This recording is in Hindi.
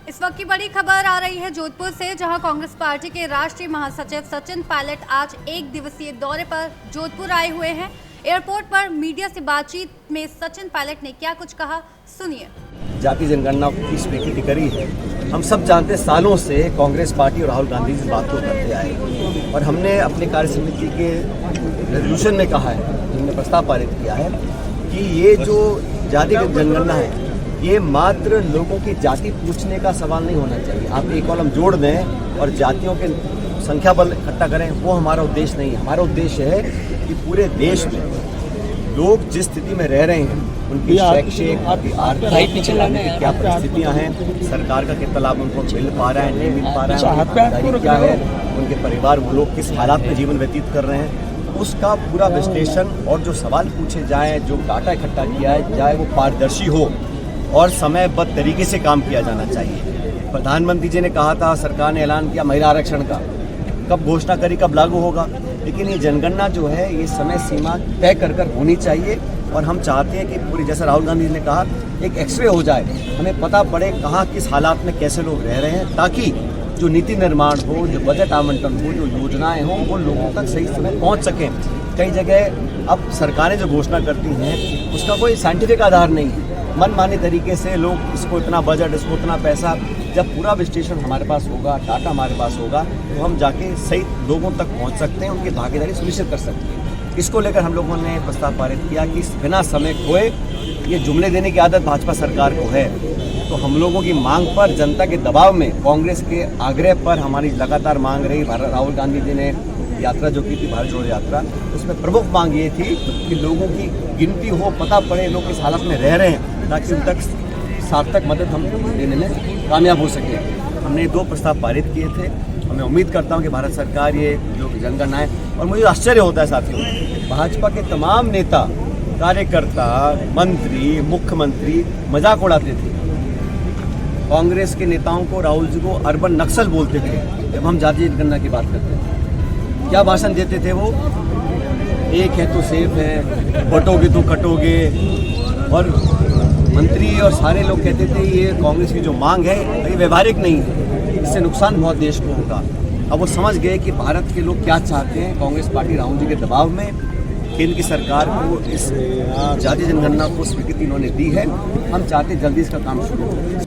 इस वक्त की बड़ी खबर आ रही है जोधपुर से, जहां कांग्रेस पार्टी के राष्ट्रीय महासचिव सचिन पायलट आज एक दिवसीय दौरे पर जोधपुर आए हुए हैं। एयरपोर्ट पर मीडिया से बातचीत में सचिन पायलट ने क्या कुछ कहा, सुनिए। जाति जनगणना की स्वीकृति करी है। हम सब जानते हैं, सालों से कांग्रेस पार्टी और राहुल गांधी इस बात को करते आए और हमने अपने कार्य समिति के रेजोल्यूशन में कहा है, हमने प्रस्ताव पारित किया है कि ये जो जाति जनगणना है ये मात्र लोगों की जाति पूछने का सवाल नहीं होना चाहिए। आप एक कॉलम जोड़ दें और जातियों के संख्या बल इकट्ठा करें, वो हमारा उद्देश्य नहीं है। हमारा उद्देश्य है कि पूरे देश में लोग जिस स्थिति में रह रहे हैं उनकी शैक्षिक, आर्थिक क्या परिस्थितियाँ हैं, सरकार का कितना लाभ उनको मिल पा रहा है, नहीं मिल पा रहा है, क्या है, उनके परिवार वो लोग किस हालात में जीवन व्यतीत कर रहे हैं, उसका पूरा विश्लेषण और जो सवाल पूछे जाएँ, जो डाटा इकट्ठा किया है जाए, वो पारदर्शी हो और समयबद्ध तरीके से काम किया जाना चाहिए। प्रधानमंत्री जी ने कहा था, सरकार ने ऐलान किया महिला आरक्षण का, कब घोषणा करी, कब लागू होगा, लेकिन ये जनगणना जो है ये समय सीमा तय कर होनी चाहिए। और हम चाहते हैं कि पूरी, जैसा राहुल गांधी ने कहा, एक एक्सरे हो जाए, हमें पता पड़े कहाँ किस हालात में कैसे लोग रह रहे हैं, ताकि जो नीति निर्माण हो, जो बजट आवंटन हो, जो योजनाएं हों, वो लोगों तक सही समय पहुँच सकें। कई जगह अब सरकारें जो घोषणा करती हैं उसका कोई साइंटिफिक आधार नहीं है, मनमाने तरीके से लोग इसको इतना बजट, इसको इतना पैसा। जब पूरा विश्लेषण हमारे पास होगा, डाटा हमारे पास होगा, तो हम जाके सही लोगों तक पहुंच सकते हैं, उनकी भागीदारी सुनिश्चित कर सकते हैं। इसको लेकर हम लोगों ने प्रस्ताव पारित किया कि बिना समय खोए, ये जुमले देने की आदत भाजपा सरकार को है, तो हम लोगों की मांग पर, जनता के दबाव में, कांग्रेस के आग्रह पर हमारी लगातार मांग रही। राहुल गांधी जी ने यात्रा जो की थी, भारत जोड़ो यात्रा, उसमें प्रमुख मांग ये थी कि लोगों की गिनती हो, पता पड़े लोग किस हालत में रह रहे हैं, ताकि उन तक सार्थक मदद हम देने में कामयाब हो सके। हमने 2 प्रस्ताव पारित किए थे। मैं उम्मीद करता हूं कि भारत सरकार ये जो जनगणना है, और मुझे आश्चर्य होता है साथियों, भाजपा के तमाम नेता, कार्यकर्ता, मंत्री, मुख्यमंत्री मजाक उड़ाते थे। कांग्रेस के नेताओं को, राहुल जी को अर्बन नक्सल बोलते थे जब हम जातीय जनगणना की बात करते थे। क्या भाषण देते थे वो, एक है तो सेफ है, बटोगे तो कटोगे, और मंत्री और सारे लोग कहते थे ये कांग्रेस की जो मांग है ये व्यवहारिक नहीं है, इससे नुकसान बहुत देश को होगा। अब वो समझ गए कि भारत के लोग क्या चाहते हैं। कांग्रेस पार्टी राहुल जी के दबाव में केंद्र की सरकार को इस जातीय जनगणना को स्वीकृति इन्होंने दी है। हम चाहते जल्दी इसका काम शुरू हो।